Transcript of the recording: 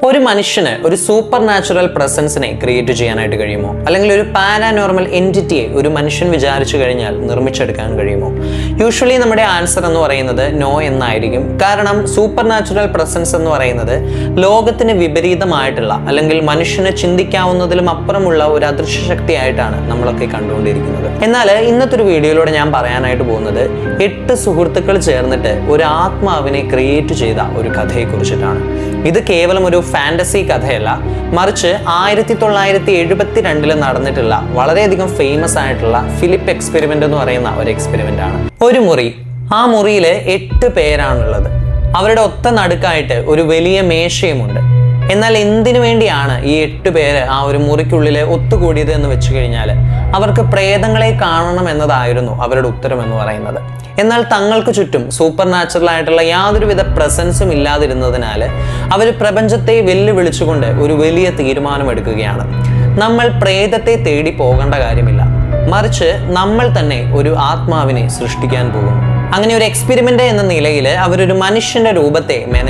ഒരു മനുഷ്യന് ഒരു സൂപ്പർ നാച്ചുറൽ പ്രസൻസിനെ ക്രിയേറ്റ് ചെയ്യാനായിട്ട് കഴിയുമോ? അല്ലെങ്കിൽ ഒരു പാരാനോർമൽ എൻറ്റിറ്റിയെ ഒരു മനുഷ്യൻ വിചാരിച്ചു കഴിഞ്ഞാൽ നിർമ്മിച്ചെടുക്കാൻ കഴിയുമോ? യൂഷ്വലി നമ്മുടെ ആൻസർ എന്ന് പറയുന്നത് നോ എന്നായിരിക്കും. കാരണം സൂപ്പർ നാച്ചുറൽ പ്രസൻസ് എന്ന് പറയുന്നത് ലോകത്തിന് വിപരീതമായിട്ടുള്ള അല്ലെങ്കിൽ മനുഷ്യന് ചിന്തിക്കാവുന്നതിലും അപ്പുറമുള്ള ഒരു അദൃശ്യ ശക്തിയായിട്ടാണ് നമ്മളൊക്കെ കണ്ടുകൊണ്ടിരിക്കുന്നത്. എന്നാൽ ഇന്നത്തെ ഒരു വീഡിയോയിലൂടെ ഞാൻ പറയാനായിട്ട് പോകുന്നത് 8 സുഹൃത്തുക്കൾ ചേർന്നിട്ട് ഒരു ആത്മാവിനെ ക്രിയേറ്റ് ചെയ്ത ഒരു കഥയെ കുറിച്ചിട്ടാണ്. ഇത് കേവലം ഒരു ഫാന്റസി കഥയല്ല, മറിച്ച് 1972 നടന്നിട്ടുള്ള വളരെയധികം ഫേമസ് ആയിട്ടുള്ള ഫിലിപ്പ് എക്സ്പെരിമെന്റ് എന്ന് പറയുന്ന ഒരു എക്സ്പെരിമെന്റ് ആണ്. ഒരു മുറി, ആ മുറിയിൽ 8 പേരാണുള്ളത്. അവരുടെ ഒത്ത നടുക്കായിട്ട് ഒരു വലിയ മേശയുമുണ്ട്. എന്നാൽ എന്തിനു വേണ്ടിയാണ് ഈ 8 പേര് ആ ഒരു മുറിക്കുള്ളിൽ ഒത്തുകൂടിയത് എന്ന് വെച്ച് കഴിഞ്ഞാൽ അവർക്ക് പ്രേതങ്ങളെ കാണണം എന്നതായിരുന്നു അവരുടെ ഉത്തരം എന്ന് പറയുന്നത്. എന്നാൽ തങ്ങൾക്ക് ചുറ്റും സൂപ്പർ നാച്ചുറൽ ആയിട്ടുള്ള യാതൊരുവിധ പ്രസൻസും ഇല്ലാതിരുന്നതിനാൽ അവർ പ്രപഞ്ചത്തെ വെല്ലുവിളിച്ചുകൊണ്ട് ഒരു വലിയ തീരുമാനമെടുക്കുകയാണ്. നമ്മൾ പ്രേതത്തെ തേടി പോകേണ്ട കാര്യമില്ല, മറിച്ച് നമ്മൾ തന്നെ ഒരു ആത്മാവിനെ സൃഷ്ടിക്കാൻ പോകുന്നു. അങ്ങനെ ഒരു എക്സ്പെരിമെന്റ് എന്ന നിലയിൽ അവരൊരു മനുഷ്യന്റെ രൂപത്തെ മെനഞ്ഞു